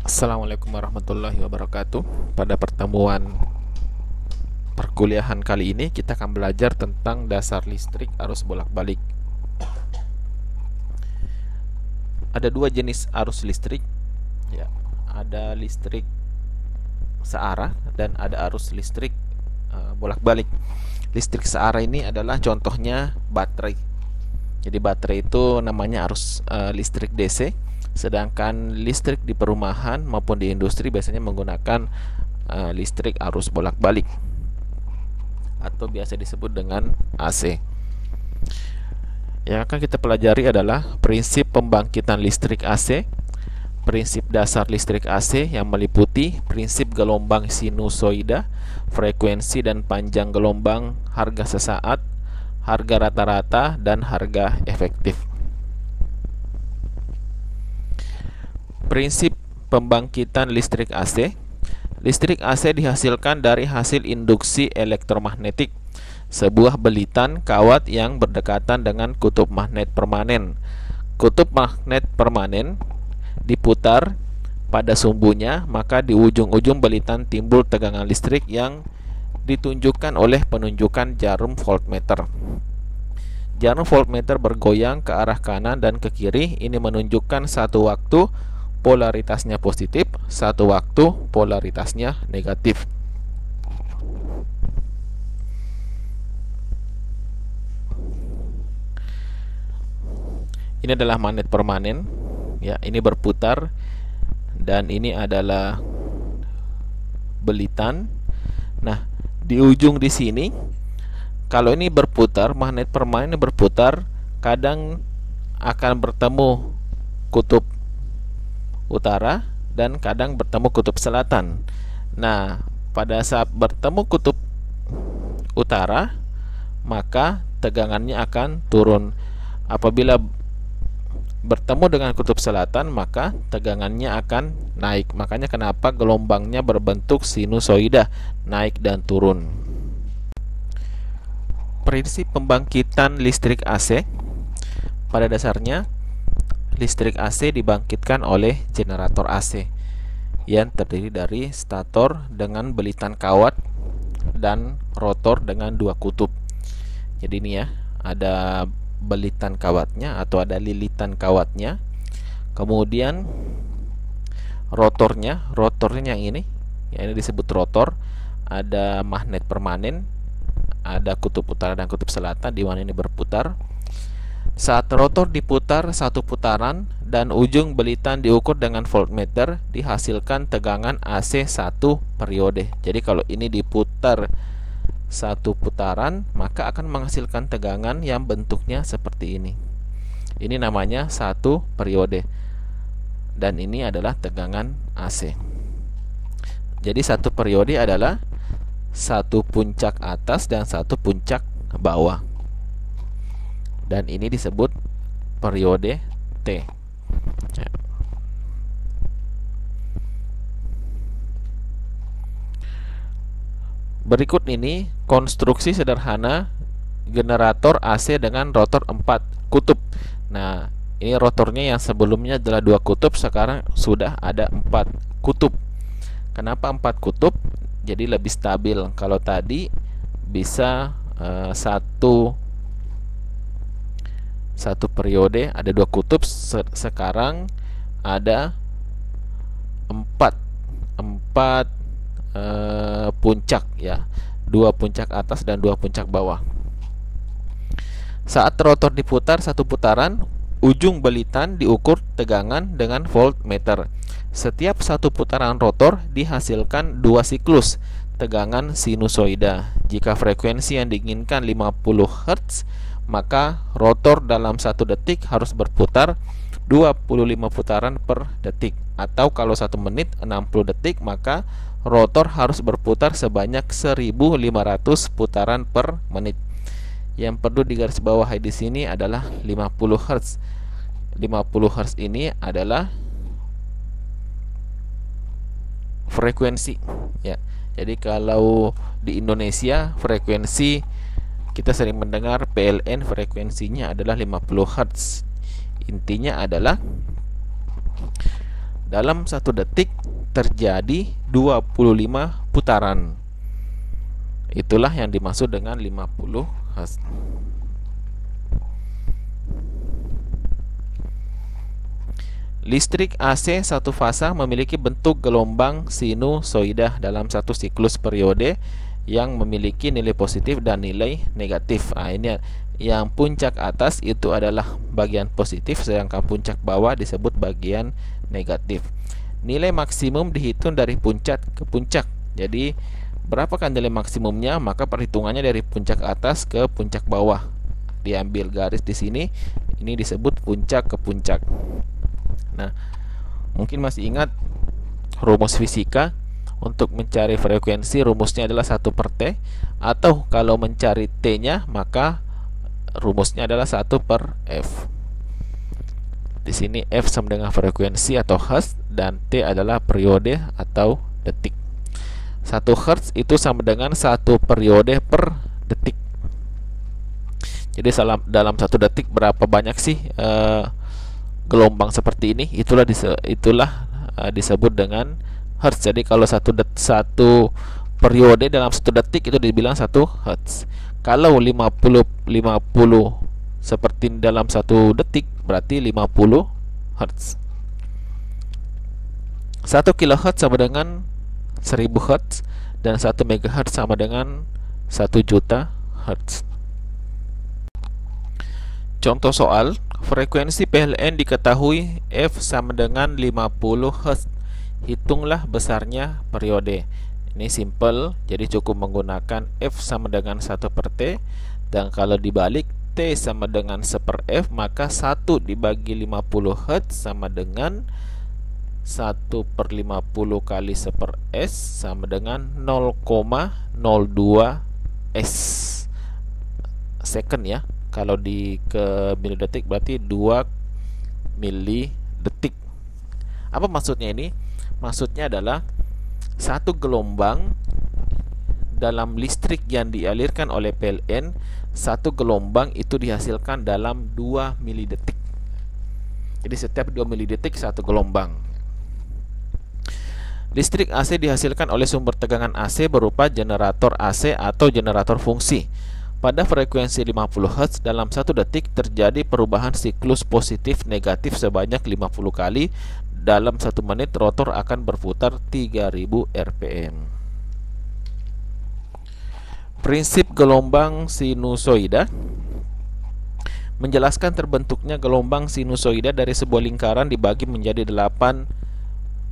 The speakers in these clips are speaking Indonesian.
Assalamualaikum warahmatullahi wabarakatuh. Pada pertemuan perkuliahan kali ini kita akan belajar tentang dasar listrik arus bolak-balik. Ada dua jenis arus listrik, ya. Ada listrik searah dan ada arus listrik bolak-balik. Listrik searah ini adalah contohnya baterai. Jadi baterai itu namanya arus listrik DC. Sedangkan listrik di perumahan maupun di industri biasanya menggunakan listrik arus bolak-balik atau biasa disebut dengan AC. Yang akan kita pelajari adalah prinsip pembangkitan listrik AC, prinsip dasar listrik AC yang meliputi prinsip gelombang sinusoida, frekuensi dan panjang gelombang, harga sesaat, harga rata-rata, dan harga efektif. Prinsip pembangkitan listrik AC. Listrik AC dihasilkan dari hasil induksi elektromagnetik, sebuah belitan kawat yang berdekatan dengan kutub magnet permanen. Kutub magnet permanen diputar pada sumbunya, maka di ujung-ujung belitan timbul tegangan listrik yang ditunjukkan oleh penunjukan jarum voltmeter. Jarum voltmeter bergoyang ke arah kanan dan ke kiri. Ini menunjukkan satu waktu polaritasnya positif, satu waktu polaritasnya negatif. Ini adalah magnet permanen, ya, ini berputar, dan ini adalah belitan. Nah, di ujung di sini, kalau ini berputar, magnet permanen ini berputar, kadang akan bertemu kutub utara dan kadang bertemu kutub selatan. Nah, pada saat bertemu kutub utara, maka tegangannya akan turun. Apabila bertemu dengan kutub selatan, maka tegangannya akan naik. Makanya kenapa gelombangnya berbentuk sinusoida, naik dan turun. Prinsip pembangkitan listrik AC. Pada dasarnya listrik AC dibangkitkan oleh generator AC yang terdiri dari stator dengan belitan kawat dan rotor dengan dua kutub. Jadi ini ya, ada belitan kawatnya atau ada lilitan kawatnya. Kemudian rotornya yang ini, ya, ini disebut rotor. Ada magnet permanen, ada kutub utara dan kutub selatan di mana ini berputar. Saat rotor diputar satu putaran dan ujung belitan diukur dengan voltmeter, dihasilkan tegangan AC satu periode. Jadi kalau ini diputar satu putaran, maka akan menghasilkan tegangan yang bentuknya seperti ini. Ini namanya satu periode. Dan ini adalah tegangan AC. Jadi satu periode adalah satu puncak atas dan satu puncak bawah. Dan ini disebut periode T. Berikut ini konstruksi sederhana generator AC dengan rotor 4 kutub. Nah, ini rotornya yang sebelumnya adalah 2 kutub, sekarang sudah ada 4 kutub. Kenapa 4 kutub? Jadi lebih stabil. Kalau tadi bisa satu periode ada 2 kutub, sekarang ada 4 puncak, ya, 2 puncak atas dan 2 puncak bawah. Saat rotor diputar satu putaran, ujung belitan diukur tegangan dengan voltmeter. Setiap satu putaran rotor dihasilkan 2 siklus tegangan sinusoida. Jika frekuensi yang diinginkan 50 Hz, maka rotor dalam 1 detik harus berputar 25 putaran per detik. Atau kalau 1 menit 60 detik, maka rotor harus berputar sebanyak 1500 putaran per menit. Yang perlu digarisbawahi di sini adalah 50 Hz. 50 Hz ini adalah frekuensi, ya. Jadi kalau di Indonesia frekuensi kita sering mendengar PLN, frekuensinya adalah 50 Hz. Intinya adalah dalam 1 detik terjadi 25 putaran. Itulah yang dimaksud dengan 50 Hz. Listrik AC satu fasa memiliki bentuk gelombang sinusoida dalam satu siklus periode yang memiliki nilai positif dan nilai negatif. Ini yang puncak atas itu adalah bagian positif, sedangkan puncak bawah disebut bagian negatif. Nilai maksimum dihitung dari puncak ke puncak. Jadi berapakah nilai maksimumnya? Maka perhitungannya dari puncak atas ke puncak bawah. Diambil garis di sini, ini disebut puncak ke puncak. Nah, mungkin masih ingat rumus fisika. Untuk mencari frekuensi rumusnya adalah 1/T, atau kalau mencari T-nya maka rumusnya adalah 1/F. Di sini F sama dengan frekuensi atau Hertz dan T adalah periode atau detik. 1 Hertz itu sama dengan 1 periode per detik. Jadi dalam 1 detik berapa banyak sih gelombang seperti ini? Itulah disebut dengan Hertz. Jadi kalau satu periode dalam 1 detik itu dibilang 1 Hertz. Kalau 50 seperti dalam 1 detik berarti 50 Hertz. 1 kHz sama dengan 1000 Hertz, dan 1 MHz sama dengan 1 juta Hertz. Contoh soal, frekuensi PLN diketahui F sama dengan 50 Hz. Hitunglah besarnya periode. Ini simple, jadi cukup menggunakan F sama dengan 1/T, dan kalau dibalik T sama dengan 1/F, maka 1 dibagi 50 Hz sama dengan 1/50 kali 1/S sama dengan 0,02 S second ya. Kalau ke milidetik berarti 2 milidetik. Apa maksudnya ini? Maksudnya adalah satu gelombang dalam listrik yang dialirkan oleh PLN, satu gelombang itu dihasilkan dalam 2 milidetik. Jadi setiap 2 milidetik satu gelombang. Listrik AC dihasilkan oleh sumber tegangan AC berupa generator AC atau generator fungsi. Pada frekuensi 50 Hz dalam 1 detik terjadi perubahan siklus positif negatif sebanyak 50 kali. Dalam 1 menit rotor akan berputar 3000 rpm. Prinsip gelombang sinusoida menjelaskan terbentuknya gelombang sinusoida dari sebuah lingkaran dibagi menjadi 8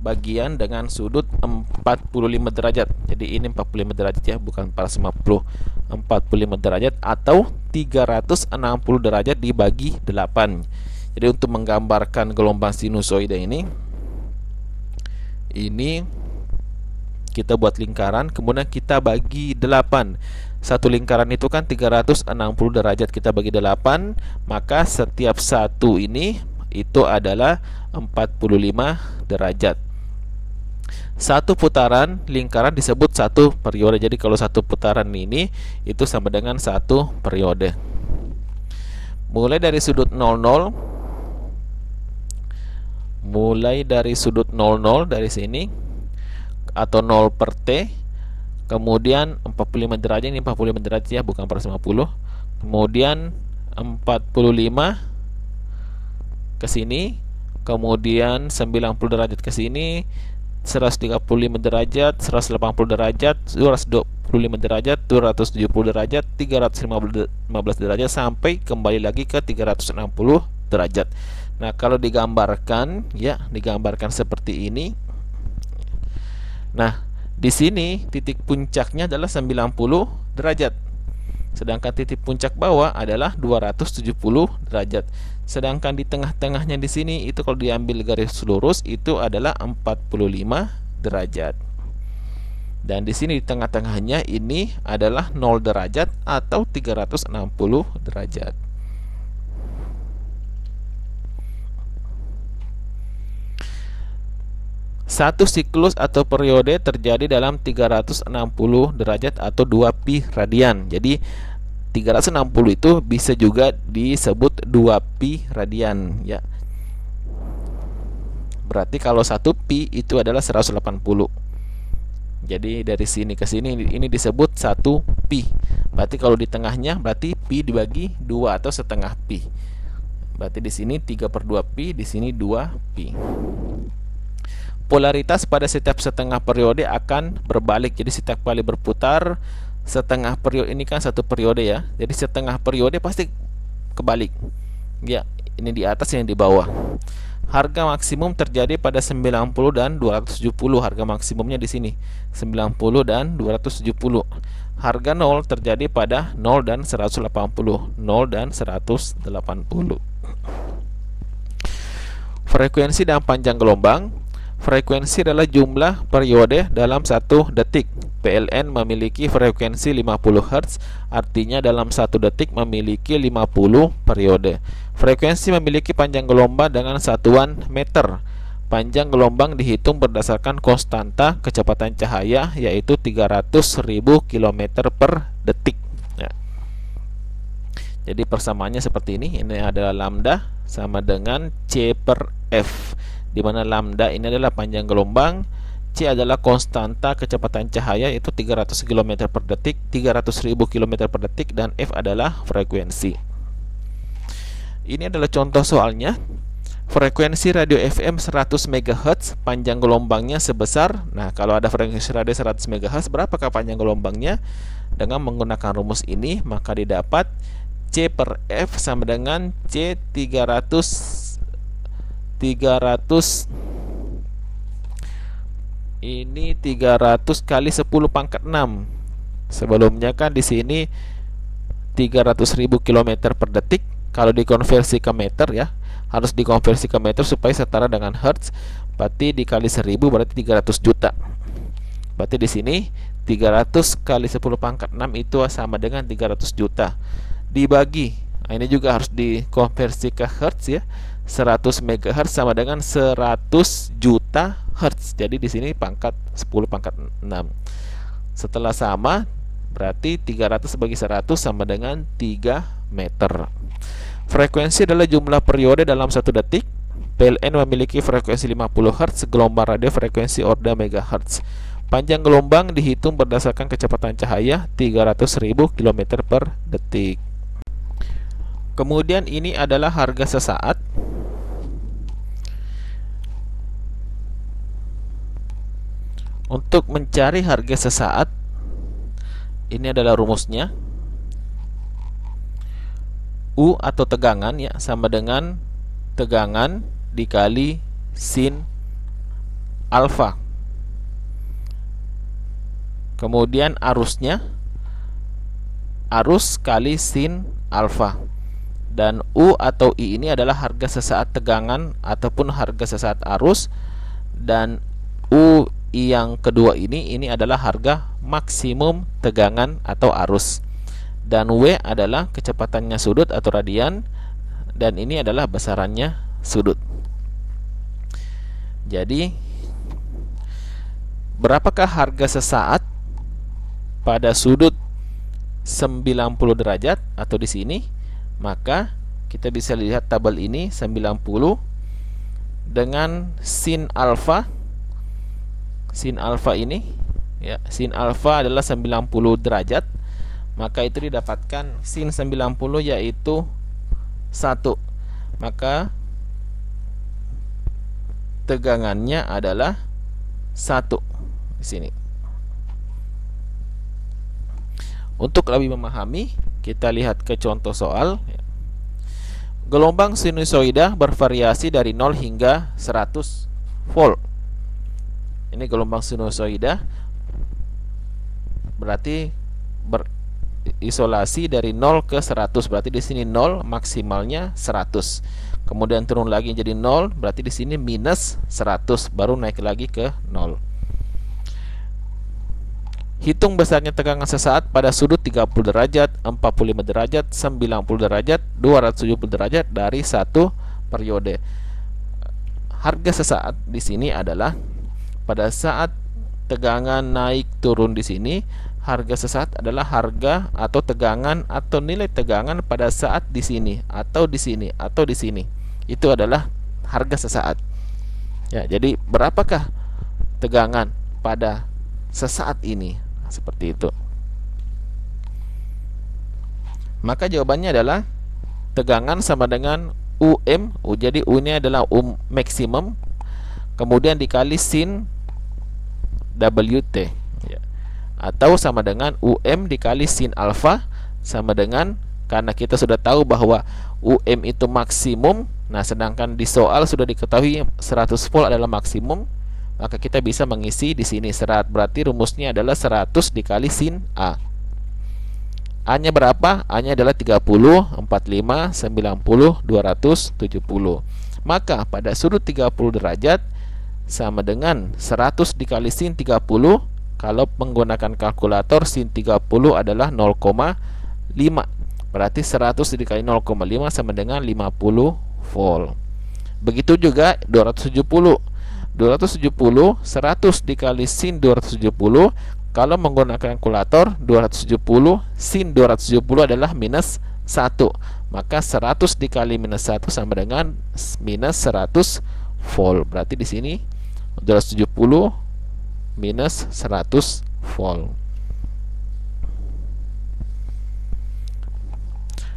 bagian dengan sudut 45 derajat. Jadi ini 45 derajat ya, bukan 450. 45 derajat atau 360 derajat dibagi 8. Jadi untuk menggambarkan gelombang sinusoida ini kita buat lingkaran, kemudian kita bagi 8. Satu lingkaran itu kan 360 derajat, kita bagi 8, maka setiap satu ini itu adalah 45 derajat. Satu putaran lingkaran disebut 1 periode. Jadi kalau 1 putaran ini itu sama dengan 1 periode. Mulai dari sudut 00, dari sini atau 0/T, kemudian 45 derajat, ini 45 derajat ya, bukan 450. Kemudian 45 ke sini, kemudian 90 derajat ke sini, 135 derajat, 180 derajat, 225 derajat, 270 derajat, 315 derajat, sampai kembali lagi ke 360 derajat. Nah, kalau digambarkan seperti ini. Nah, di sini titik puncaknya adalah 90 derajat. Sedangkan titik puncak bawah adalah 270 derajat. Sedangkan di tengah-tengahnya di sini itu kalau diambil garis lurus itu adalah 45 derajat. Dan di sini di tengah-tengahnya ini adalah 0 derajat atau 360 derajat. Satu siklus atau periode terjadi dalam 360 derajat atau 2 pi radian. Jadi 360 itu bisa juga disebut 2 pi radian ya. Berarti kalau 1 pi itu adalah 180. Jadi dari sini ke sini ini disebut 1 pi. Berarti kalau di tengahnya berarti pi dibagi 2 atau setengah pi. Berarti di sini 3/2 pi, di sini 2 pi. Polaritas pada setiap setengah periode akan berbalik. Jadi setiap kali berputar setengah periode, ini kan 1 periode ya. Jadi setengah periode pasti kebalik. Ya, ini di atas, yang di bawah. Harga maksimum terjadi pada 90 dan 270. Harga maksimumnya di sini 90 dan 270. Harga 0 terjadi pada 0 dan 180. 0 dan 180. Frekuensi dan panjang gelombang. Frekuensi adalah jumlah periode dalam 1 detik. PLN memiliki frekuensi 50 Hz, artinya dalam 1 detik memiliki 50 periode. Frekuensi memiliki panjang gelombang dengan satuan meter. Panjang gelombang dihitung berdasarkan konstanta kecepatan cahaya, yaitu 300.000 km per detik. Ya. Jadi persamaannya seperti ini. Ini adalah lambda sama dengan C per F, di mana lambda ini adalah panjang gelombang, C adalah konstanta kecepatan cahaya, yaitu 300 km per detik, 300.000 km per detik, dan F adalah frekuensi. Ini adalah contoh soalnya. Frekuensi radio FM 100 MHz, panjang gelombangnya sebesar, nah kalau ada frekuensi radio 100 MHz, berapakah panjang gelombangnya? Dengan menggunakan rumus ini, maka didapat C per F sama dengan C 300 ini 300 kali 10 pangkat 6. Sebelumnya kan di sini 300.000 km per detik. Kalau dikonversi ke meter ya, harus dikonversi ke meter supaya setara dengan hertz. Berarti dikali 1000 berarti 300 juta. Berarti di sini 300 kali 10 pangkat 6 itu sama dengan 300 juta. Dibagi, nah ini juga harus dikonversi ke hertz ya. 100 MHz sama dengan 100 juta hertz. Jadi di sini pangkat 10 pangkat 6. Setelah sama, berarti 300 bagi 100 sama dengan 3 meter. Frekuensi adalah jumlah periode dalam 1 detik. PLN memiliki frekuensi 50 Hz, gelombang radio frekuensi orda MHz. Panjang gelombang dihitung berdasarkan kecepatan cahaya 300.000 km per detik. Kemudian ini adalah harga sesaat. Untuk mencari harga sesaat, ini adalah rumusnya. U atau tegangan ya, sama dengan tegangan dikali sin alfa. Kemudian arusnya, arus kali sin alfa. Dan U atau I ini adalah harga sesaat tegangan ataupun harga sesaat arus. Dan U I yang kedua ini adalah harga maksimum tegangan atau arus. Dan W adalah kecepatannya sudut atau radian. Dan ini adalah besarannya sudut. Jadi berapakah harga sesaat pada sudut 90 derajat atau di sini? Maka kita bisa lihat tabel ini 90 dengan sin alfa. Sin alfa ini ya, sin alfa adalah 90 derajat. Maka itu didapatkan sin 90 yaitu 1. Maka tegangannya adalah 1 di sini. Untuk lebih memahami, kita lihat ke contoh soal. Gelombang sinusoida bervariasi dari 0 hingga 100 volt. Ini gelombang sinusoida berarti berisolasi dari 0 ke 100. Berarti di sini 0, maksimalnya 100. Kemudian turun lagi jadi 0, berarti di sini minus 100, baru naik lagi ke 0. Hitung besarnya tegangan sesaat pada sudut 30 derajat, 45 derajat, 90 derajat, 270 derajat dari satu periode. Harga sesaat di sini adalah pada saat tegangan naik turun di sini, harga sesaat adalah harga atau tegangan atau nilai tegangan pada saat di sini atau di sini atau di sini. Itu adalah harga sesaat. Ya, jadi berapakah tegangan pada sesaat ini? Nah, seperti itu. Maka jawabannya adalah tegangan sama dengan UM. Jadi U ini adalah maksimum, kemudian dikali sin WT, ya. Atau sama dengan UM dikali sin alfa, sama dengan, karena kita sudah tahu bahwa UM itu maksimum. Nah, sedangkan di soal sudah diketahui 100 volt adalah maksimum, maka kita bisa mengisi di sini berarti rumusnya adalah 100 dikali sin A. A-nya berapa? A-nya adalah 30, 45, 90, 270. Maka pada sudut 30 derajat sama dengan 100 dikali sin 30. Kalau menggunakan kalkulator, sin 30 adalah 0,5. Berarti 100 dikali 0,5 sama dengan 50 volt. Begitu juga 270. 270, 100 dikali sin 270. Kalau menggunakan kalkulator, 270 sin 270 adalah minus 1. Maka 100 dikali minus 1 sama dengan minus 100 volt. Berarti di sini 270 minus 100 volt.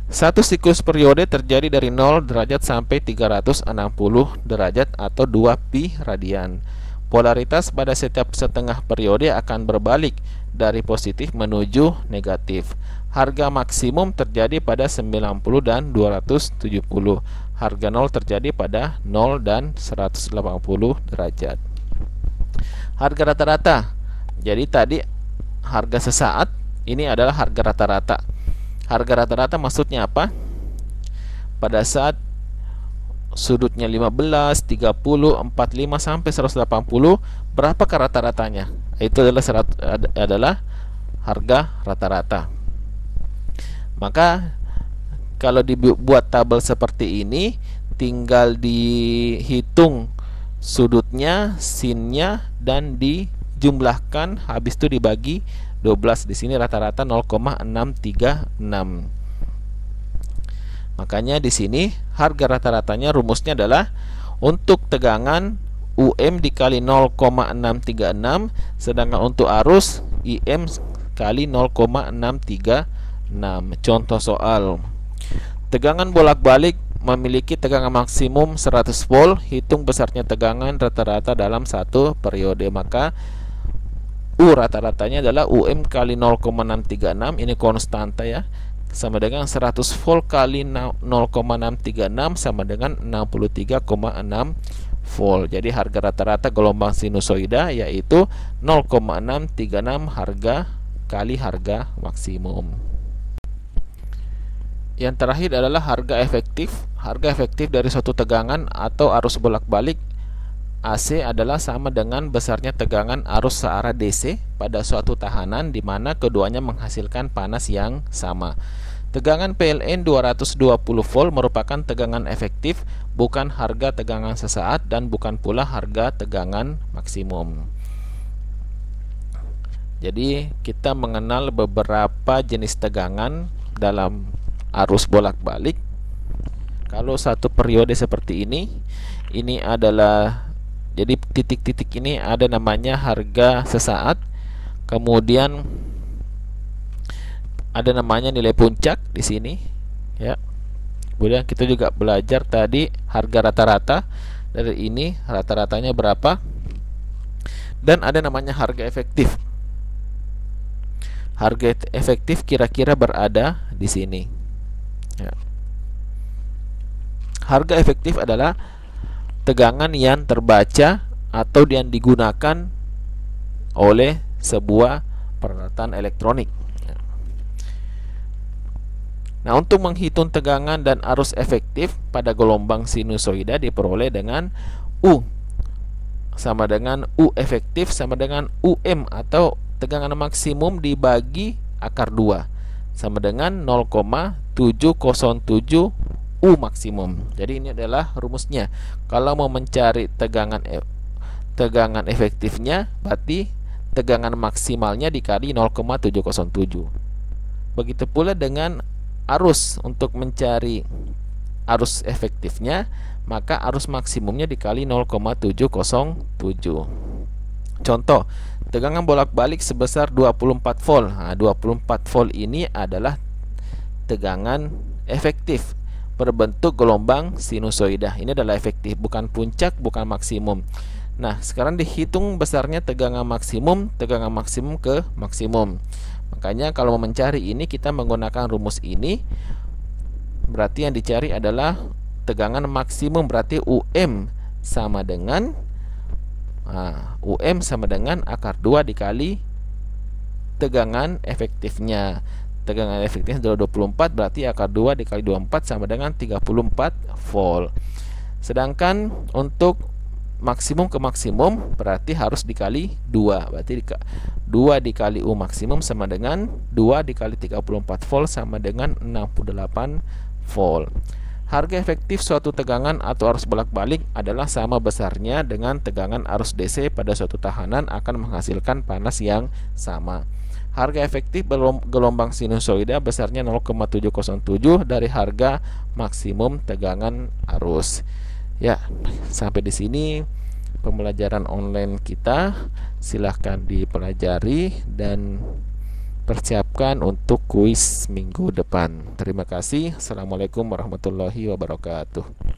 Satu siklus periode terjadi dari 0 derajat sampai 360 derajat atau 2 pi radian. Polaritas pada setiap setengah periode akan berbalik dari positif menuju negatif. Harga maksimum terjadi pada 90 dan 270. Harga 0 terjadi pada 0 dan 180 derajat. Harga rata-rata. Jadi tadi harga sesaat, ini adalah harga rata-rata. Harga rata-rata maksudnya apa? Pada saat sudutnya 15, 30, 45 sampai 180, berapakah rata-ratanya? Itu adalah harga rata-rata. Maka kalau dibuat tabel seperti ini, tinggal dihitung sudutnya, sinnya, dan dijumlahkan, habis itu dibagi 12. Di sini rata-rata 0,636. Makanya di sini harga rata-ratanya rumusnya adalah untuk tegangan UM dikali 0,636, sedangkan untuk arus IM kali 0,636. Contoh soal. Tegangan bolak-balik memiliki tegangan maksimum 100 volt. Hitung besarnya tegangan rata-rata dalam satu periode. Maka U rata-ratanya adalah UM kali 0,636, ini konstanta ya, sama dengan 100 volt kali 0,636 sama dengan 63,6 volt. Jadi harga rata-rata gelombang sinusoida yaitu 0,636 harga kali harga maksimum. Yang terakhir adalah harga efektif. Harga efektif dari suatu tegangan atau arus bolak-balik AC adalah sama dengan besarnya tegangan arus searah DC pada suatu tahanan di mana keduanya menghasilkan panas yang sama. Tegangan PLN 220 volt merupakan tegangan efektif, bukan harga tegangan sesaat dan bukan pula harga tegangan maksimum. Jadi kita mengenal beberapa jenis tegangan dalam arus bolak-balik. Kalau satu periode seperti ini adalah, jadi titik-titik ini ada namanya harga sesaat, kemudian ada namanya nilai puncak di sini ya. Kemudian kita juga belajar tadi harga rata-rata, dari ini rata-ratanya berapa, dan ada namanya harga efektif. Harga efektif kira-kira berada di sini ya. Harga efektif adalah tegangan yang terbaca atau yang digunakan oleh sebuah peralatan elektronik. Nah, untuk menghitung tegangan dan arus efektif pada gelombang sinusoida diperoleh dengan U sama dengan U efektif sama dengan UM atau tegangan maksimum dibagi akar 2 sama dengan 0,707 U maksimum. Jadi ini adalah rumusnya. Kalau mau mencari tegangan efektifnya, berarti tegangan maksimalnya dikali 0,707. Begitu pula dengan arus. Untuk mencari arus efektifnya, maka arus maksimumnya dikali 0,707. Contoh, tegangan bolak-balik sebesar 24 volt. Nah, 24 volt ini adalah tegangan efektif berbentuk gelombang sinusoida. Ini adalah efektif, bukan puncak, bukan maksimum. Nah, sekarang dihitung besarnya tegangan maksimum ke maksimum. Makanya kalau mau mencari ini, kita menggunakan rumus ini. Berarti yang dicari adalah tegangan maksimum, berarti UM sama dengan UM sama dengan akar 2 dikali tegangan efektifnya. Tegangan efektifnya adalah 24, berarti akar 2 dikali 24 sama dengan 34 volt. Sedangkan untuk maksimum ke maksimum berarti harus dikali 2. Berarti 2 dikali U maksimum sama dengan 2 dikali 34 volt sama dengan 68 volt. Harga efektif suatu tegangan atau arus bolak-balik adalah sama besarnya dengan tegangan arus DC pada suatu tahanan akan menghasilkan panas yang sama. Harga efektif gelombang sinusoida besarnya 0,707 dari harga maksimum tegangan arus. Ya, sampai di sini pembelajaran online kita. Silahkan dipelajari dan persiapkan untuk kuis minggu depan. Terima kasih. Assalamualaikum warahmatullahi wabarakatuh.